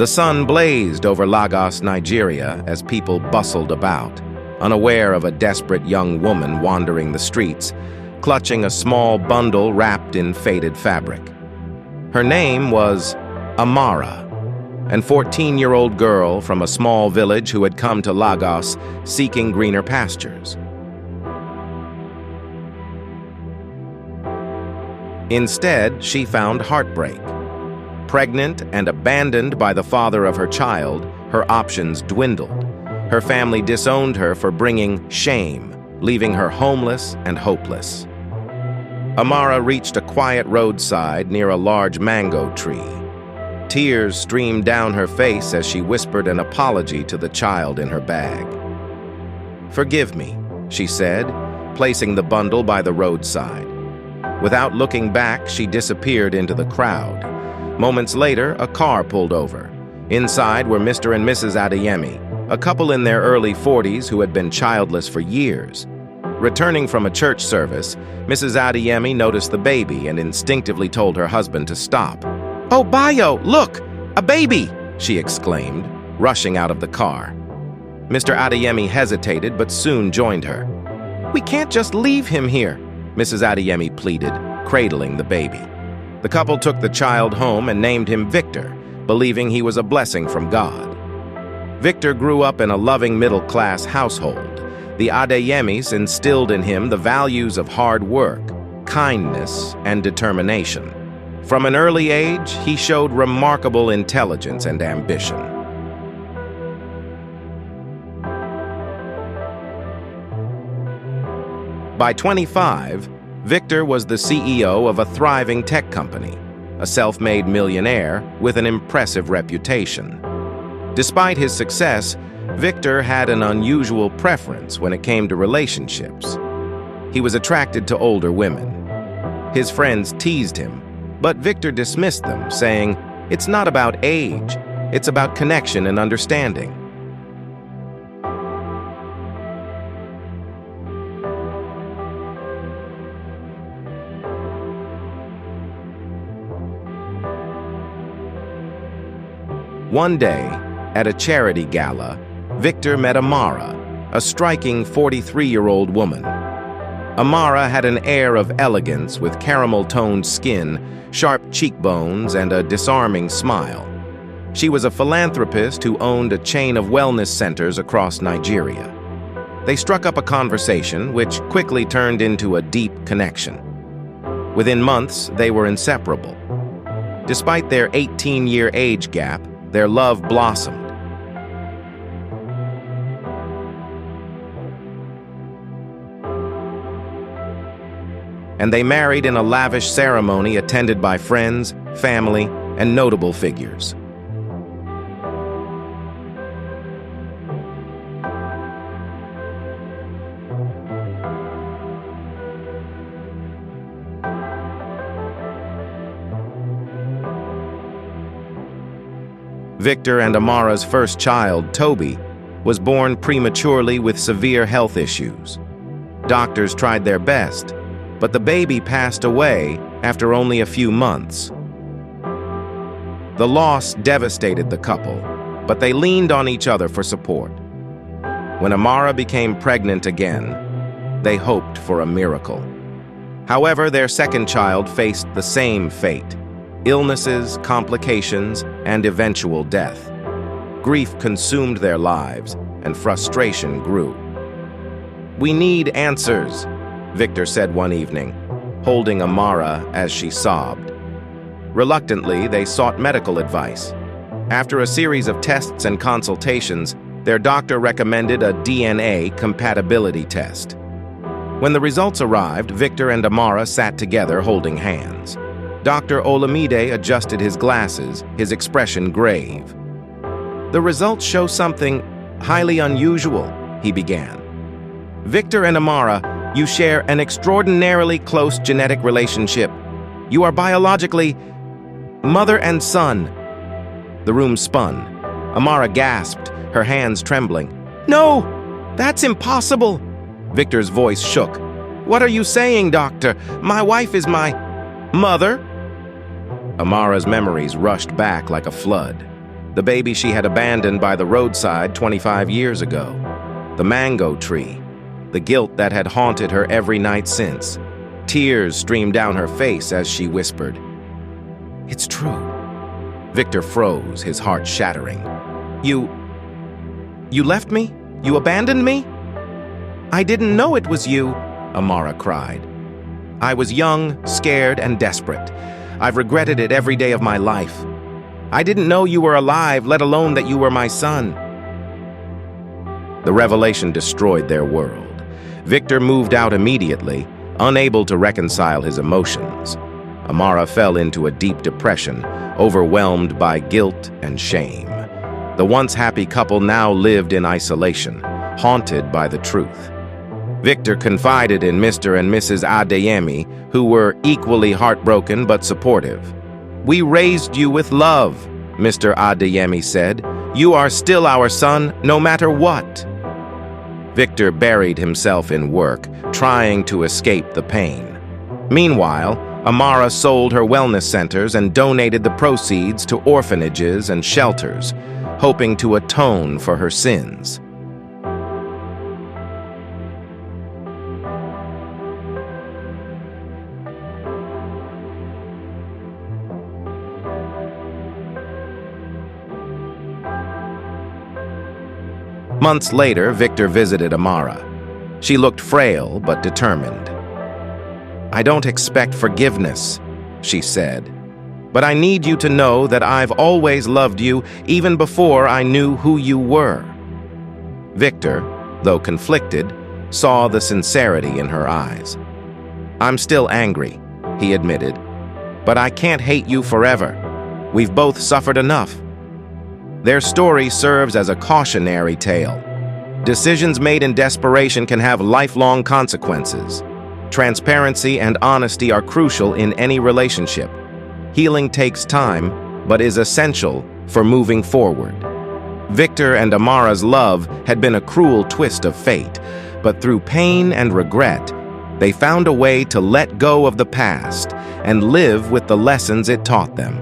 The sun blazed over Lagos, Nigeria, as people bustled about, unaware of a desperate young woman wandering the streets, clutching a small bundle wrapped in faded fabric. Her name was Amara, an 14-year-old girl from a small village who had come to Lagos seeking greener pastures. Instead, she found heartbreak. Pregnant and abandoned by the father of her child, her options dwindled. Her family disowned her for bringing shame, leaving her homeless and hopeless. Amara reached a quiet roadside near a large mango tree. Tears streamed down her face as she whispered an apology to the child in her bag. "Forgive me," she said, placing the bundle by the roadside. Without looking back, she disappeared into the crowd. Moments later, a car pulled over. Inside were Mr. and Mrs. Adeyemi, a couple in their early 40s who had been childless for years. Returning from a church service, Mrs. Adeyemi noticed the baby and instinctively told her husband to stop. "Oh, Bayo, look! A baby!" she exclaimed, rushing out of the car. Mr. Adeyemi hesitated but soon joined her. "We can't just leave him here," Mrs. Adeyemi pleaded, cradling the baby. The couple took the child home and named him Victor, believing he was a blessing from God. Victor grew up in a loving middle-class household. The Adeyemis instilled in him the values of hard work, kindness, and determination. From an early age, he showed remarkable intelligence and ambition. By 25, Victor was the CEO of a thriving tech company, a self-made millionaire with an impressive reputation. Despite his success, Victor had an unusual preference when it came to relationships. He was attracted to older women. His friends teased him, but Victor dismissed them, saying, "It's not about age, it's about connection and understanding." One day, at a charity gala, Victor met Amara, a striking 43-year-old woman. Amara had an air of elegance with caramel-toned skin, sharp cheekbones, and a disarming smile. She was a philanthropist who owned a chain of wellness centers across Nigeria. They struck up a conversation, which quickly turned into a deep connection. Within months, they were inseparable. Despite their 18-year age gap, their love blossomed. And they married in a lavish ceremony attended by friends, family, and notable figures. Victor and Amara's first child, Toby, was born prematurely with severe health issues. Doctors tried their best, but the baby passed away after only a few months. The loss devastated the couple, but they leaned on each other for support. When Amara became pregnant again, they hoped for a miracle. However, their second child faced the same fate: illnesses, complications, and eventual death. Grief consumed their lives, and frustration grew. "We need answers," Victor said one evening, holding Amara as she sobbed. Reluctantly, they sought medical advice. After a series of tests and consultations, their doctor recommended a DNA compatibility test. When the results arrived, Victor and Amara sat together holding hands. Dr. Olamide adjusted his glasses, his expression grave. "The results show something highly unusual," he began. "Victor and Amara, you share an extraordinarily close genetic relationship. You are biologically mother and son." The room spun. Amara gasped, her hands trembling. "No, that's impossible!" Victor's voice shook. "What are you saying, doctor? My wife is my mother?" Amara's memories rushed back like a flood. the baby she had abandoned by the roadside 25 years ago. The mango tree, the guilt that had haunted her every night since. Tears streamed down her face as she whispered, "It's true." Victor froze, his heart shattering. You left me? You abandoned me? I didn't know it was you," Amara cried. "I was young, scared, and desperate. I've regretted it every day of my life. I didn't know you were alive, let alone that you were my son." The revelation destroyed their world. Victor moved out immediately, unable to reconcile his emotions. Amara fell into a deep depression, overwhelmed by guilt and shame. The once happy couple now lived in isolation, haunted by the truth. Victor confided in Mr. and Mrs. Adeyemi, who were equally heartbroken but supportive. "We raised you with love," Mr. Adeyemi said. "You are still our son, no matter what." Victor buried himself in work, trying to escape the pain. Meanwhile, Amara sold her wellness centers and donated the proceeds to orphanages and shelters, hoping to atone for her sins. Months later, Victor visited Amara. She looked frail but determined. "I don't expect forgiveness," she said, "but I need you to know that I've always loved you even before I knew who you were." Victor, though conflicted, saw the sincerity in her eyes. "I'm still angry," he admitted, "but I can't hate you forever. We've both suffered enough." Their story serves as a cautionary tale. Decisions made in desperation can have lifelong consequences. Transparency and honesty are crucial in any relationship. Healing takes time, but is essential for moving forward. Victor and Amara's love had been a cruel twist of fate, but through pain and regret, they found a way to let go of the past and live with the lessons it taught them.